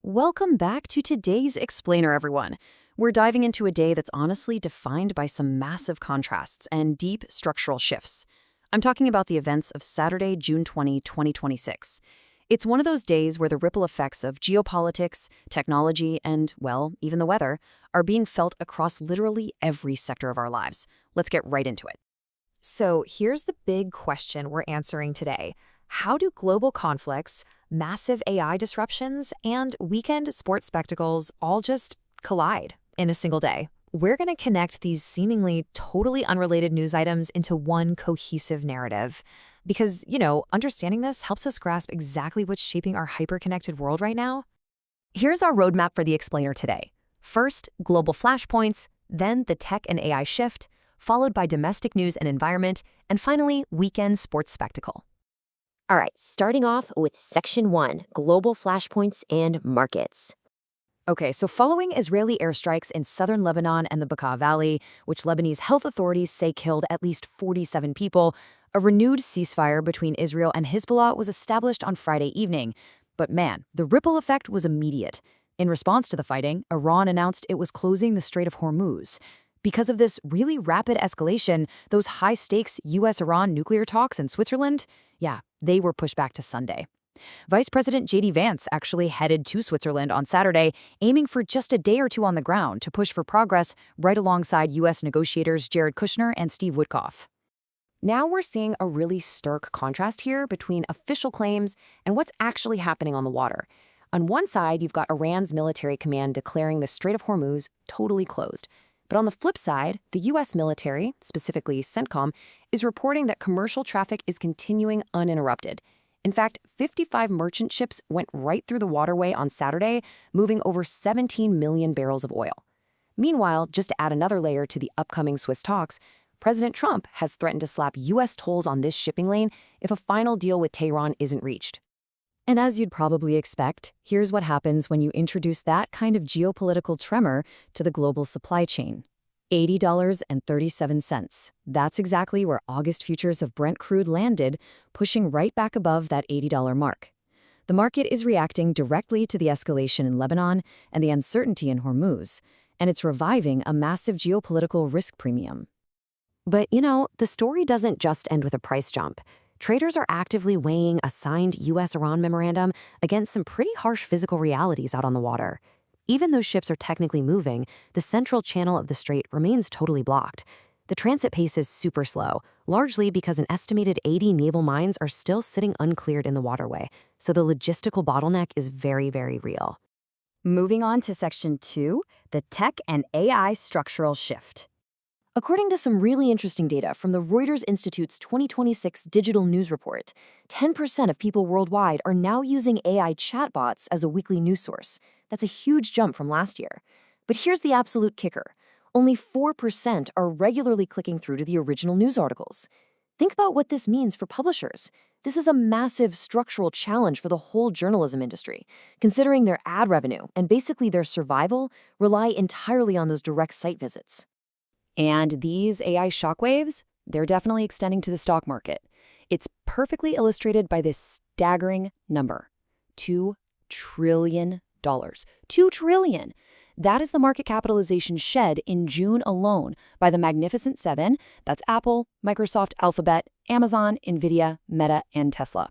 Welcome back to today's Explainer, everyone. We're diving into a day that's honestly defined by some massive contrasts and deep structural shifts. I'm talking about the events of Saturday, June 2026. It's one of those days where the ripple effects of geopolitics, technology, and, well, even the weather, are being felt across literally every sector of our lives. Let's get right into it. So here's the big question we're answering today. How do global conflicts, massive AI disruptions, and weekend sports spectacles all just collide in a single day? We're going to connect these seemingly totally unrelated news items into one cohesive narrative. Because, understanding this helps us grasp exactly what's shaping our hyper-connected world right now. Here's our roadmap for the Explainer today. First, global flashpoints, then the tech and AI shift, followed by domestic news and environment, and finally, weekend sports spectacle. All right, starting off with Section 1, Global Flashpoints and Markets. Okay, so following Israeli airstrikes in southern Lebanon and the Bekaa Valley, which Lebanese health authorities say killed at least 47 people, a renewed ceasefire between Israel and Hezbollah was established on Friday evening. But man, the ripple effect was immediate. In response to the fighting, Iran announced it was closing the Strait of Hormuz. Because of this really rapid escalation, those high-stakes U.S.-Iran nuclear talks in Switzerland, they were pushed back to Sunday. Vice President J.D. Vance actually headed to Switzerland on Saturday, aiming for just a day or two on the ground to push for progress right alongside U.S. negotiators Jared Kushner and Steve Witkoff. Now we're seeing a really stark contrast here between official claims and what's actually happening on the water. On one side, you've got Iran's military command declaring the Strait of Hormuz totally closed. But on the flip side, the U.S. military, specifically CENTCOM, is reporting that commercial traffic is continuing uninterrupted. In fact, 55 merchant ships went right through the waterway on Saturday, moving over 17 million barrels of oil. Meanwhile, just to add another layer to the upcoming Swiss talks, President Trump has threatened to slap U.S. tolls on this shipping lane if a final deal with Tehran isn't reached. And as you'd probably expect, here's what happens when you introduce that kind of geopolitical tremor to the global supply chain. $80.37. That's exactly where August futures of Brent crude landed, pushing right back above that $80 mark. The market is reacting directly to the escalation in Lebanon and the uncertainty in Hormuz, and it's reviving a massive geopolitical risk premium. But, the story doesn't just end with a price jump. Traders are actively weighing a signed U.S.-Iran memorandum against some pretty harsh physical realities out on the water. Even though ships are technically moving, the central channel of the strait remains totally blocked. The transit pace is super slow, largely because an estimated 80 naval mines are still sitting uncleared in the waterway, so the logistical bottleneck is very, very real. Moving on to Section 2, the tech and AI structural shift. According to some really interesting data from the Reuters Institute's 2026 Digital News Report, 10% of people worldwide are now using AI chatbots as a weekly news source. That's a huge jump from last year. But here's the absolute kicker. Only 4% are regularly clicking through to the original news articles. Think about what this means for publishers. This is a massive structural challenge for the whole journalism industry, considering their ad revenue and basically their survival rely entirely on those direct site visits. And these AI shockwaves, they're definitely extending to the stock market. It's perfectly illustrated by this staggering number, $2 trillion. $2 trillion. That is the market capitalization shed in June alone by the Magnificent Seven. That's Apple, Microsoft, Alphabet, Amazon, Nvidia, Meta, and Tesla.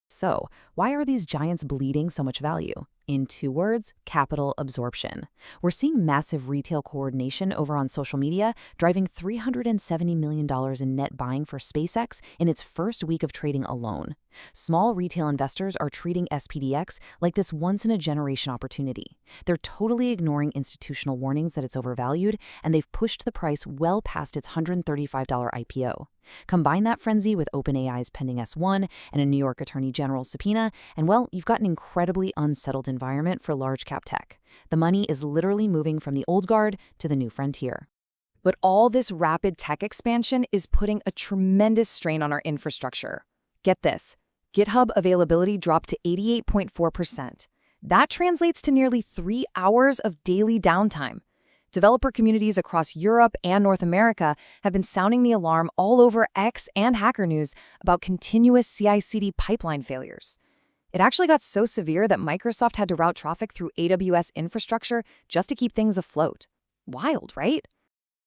So, why are these giants bleeding so much value? In 2 words, capital absorption. We're seeing massive retail coordination over on social media, driving $370 million in net buying for SpaceX in its first week of trading alone. Small retail investors are treating SPDX like this once-in-a-generation opportunity. They're totally ignoring institutional warnings that it's overvalued, and they've pushed the price well past its $135 IPO. Combine that frenzy with OpenAI's pending S1 and a New York Attorney General's subpoena, and well, you've got an incredibly unsettled environment for large-cap tech. The money is literally moving from the old guard to the new frontier. But all this rapid tech expansion is putting a tremendous strain on our infrastructure. Get this, GitHub availability dropped to 88.4%. That translates to nearly 3 hours of daily downtime. Developer communities across Europe and North America have been sounding the alarm all over X and Hacker News about continuous CI/CD pipeline failures. It actually got so severe that Microsoft had to route traffic through AWS infrastructure just to keep things afloat. Wild, right?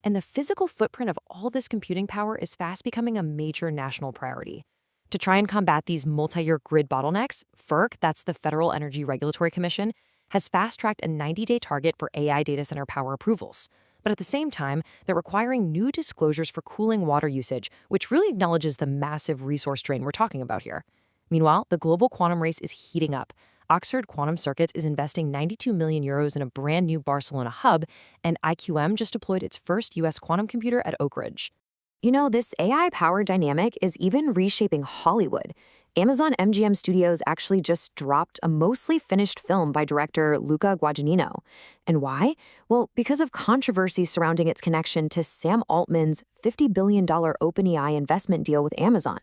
And the physical footprint of all this computing power is fast becoming a major national priority. To try and combat these multi-year grid bottlenecks, FERC, that's the Federal Energy Regulatory Commission, has fast-tracked a 90-day target for AI data center power approvals. But at the same time, they're requiring new disclosures for cooling water usage, which really acknowledges the massive resource drain we're talking about here. Meanwhile, the global quantum race is heating up. Oxford Quantum Circuits is investing 92 million euros in a brand new Barcelona hub, and IQM just deployed its first U.S. quantum computer at Oak Ridge. You know, this AI power dynamic is even reshaping Hollywood. Amazon MGM Studios actually just dropped a mostly finished film by director Luca Guadagnino. And why? Well, because of controversy surrounding its connection to Sam Altman's $50 billion OpenAI investment deal with Amazon.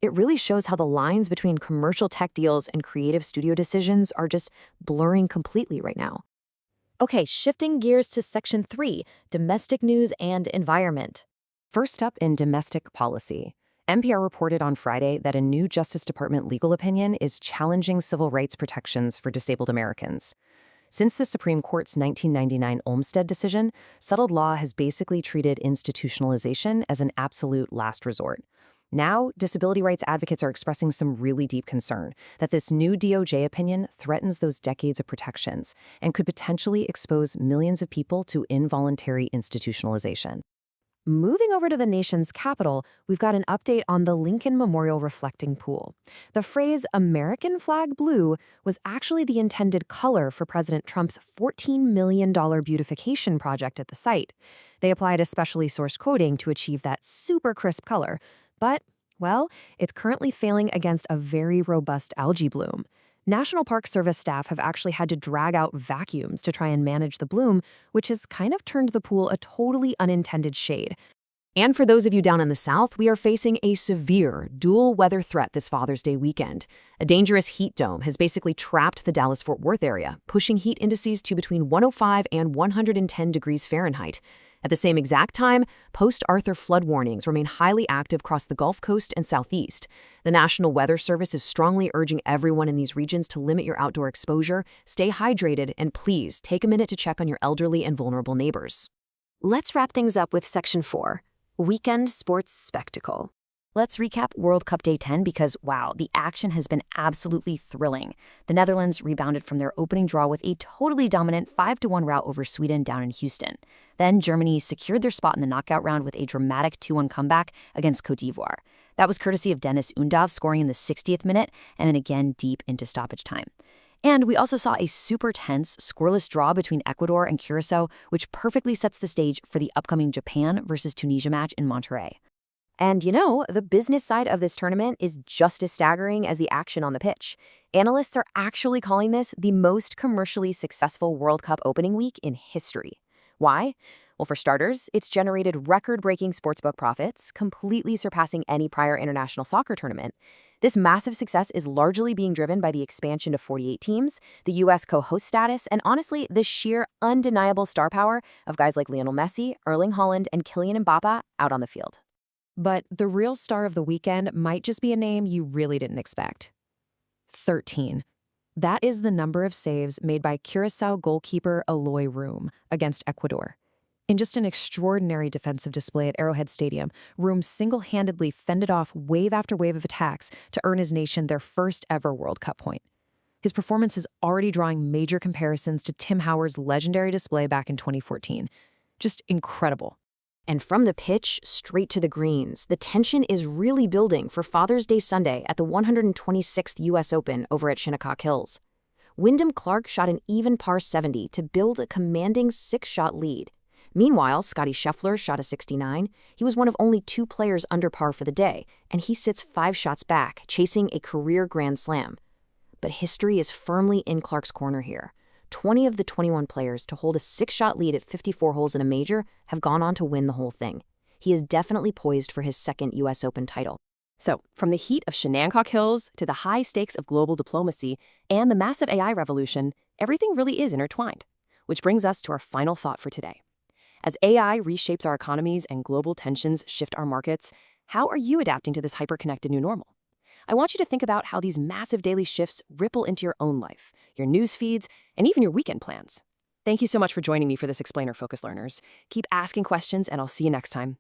It really shows how the lines between commercial tech deals and creative studio decisions are just blurring completely right now. Okay, shifting gears to Section 3, Domestic News and Environment. First up in domestic policy, NPR reported on Friday that a new Justice Department legal opinion is challenging civil rights protections for disabled Americans. Since the Supreme Court's 1999 Olmstead decision, settled law has basically treated institutionalization as an absolute last resort. Now, disability rights advocates are expressing some really deep concern that this new DOJ opinion threatens those decades of protections and could potentially expose millions of people to involuntary institutionalization. Moving over to the nation's capital, we've got an update on the Lincoln Memorial Reflecting Pool. The phrase American flag blue was actually the intended color for President Trump's $14 million beautification project at the site. They applied a specially sourced coating to achieve that super crisp color. But, well, it's currently failing against a very robust algae bloom. National Park Service staff have actually had to drag out vacuums to try and manage the bloom, which has kind of turned the pool a totally unintended shade. And for those of you down in the South, we are facing a severe dual weather threat this Father's Day weekend. A dangerous heat dome has basically trapped the Dallas-Fort Worth area, pushing heat indices to between 105 and 110 degrees Fahrenheit. At the same exact time, post-Arthur flood warnings remain highly active across the Gulf Coast and Southeast. The National Weather Service is strongly urging everyone in these regions to limit your outdoor exposure, stay hydrated, and please take a minute to check on your elderly and vulnerable neighbors. Let's wrap things up with Section 4, Weekend Sports Spectacle. Let's recap World Cup Day 10 because, wow, the action has been absolutely thrilling. The Netherlands rebounded from their opening draw with a totally dominant 5-1 rout over Sweden down in Houston. Then Germany secured their spot in the knockout round with a dramatic 2-1 comeback against Côte d'Ivoire. That was courtesy of Dennis Undav scoring in the 60th minute and then again deep into stoppage time. And we also saw a super tense, scoreless draw between Ecuador and Curacao, which perfectly sets the stage for the upcoming Japan versus Tunisia match in Monterrey. And you know, the business side of this tournament is just as staggering as the action on the pitch. Analysts are actually calling this the most commercially successful World Cup opening week in history. Why? Well, for starters, it's generated record-breaking sportsbook profits, completely surpassing any prior international soccer tournament. This massive success is largely being driven by the expansion to 48 teams, the U.S. co-host status, and honestly, the sheer undeniable star power of guys like Lionel Messi, Erling Haaland, and Kylian Mbappé out on the field. But the real star of the weekend might just be a name you really didn't expect. 13. That is the number of saves made by Curaçao goalkeeper Eloy Room against Ecuador. In just an extraordinary defensive display at Arrowhead Stadium, Room single-handedly fended off wave after wave of attacks to earn his nation their first ever World Cup point. His performance is already drawing major comparisons to Tim Howard's legendary display back in 2014. Just incredible. And from the pitch straight to the greens, the tension is really building for Father's Day Sunday at the 126th U.S. Open over at Shinnecock Hills. Wyndham Clark shot an even par 70 to build a commanding 6-shot lead. Meanwhile, Scottie Scheffler shot a 69. He was one of only 2 players under par for the day, and he sits 5 shots back, chasing a career Grand Slam. But history is firmly in Clark's corner here. 20 of the 21 players to hold a 6-shot lead at 54 holes in a major have gone on to win the whole thing. He is definitely poised for his second U.S. Open title. So, from the heat of Shenandoah Hills to the high stakes of global diplomacy and the massive AI revolution, everything really is intertwined. Which brings us to our final thought for today. As AI reshapes our economies and global tensions shift our markets, how are you adapting to this hyper-connected new normal? I want you to think about how these massive daily shifts ripple into your own life, your news feeds, and even your weekend plans. Thank you so much for joining me for this Explainer Focus Learners. Keep asking questions, and I'll see you next time.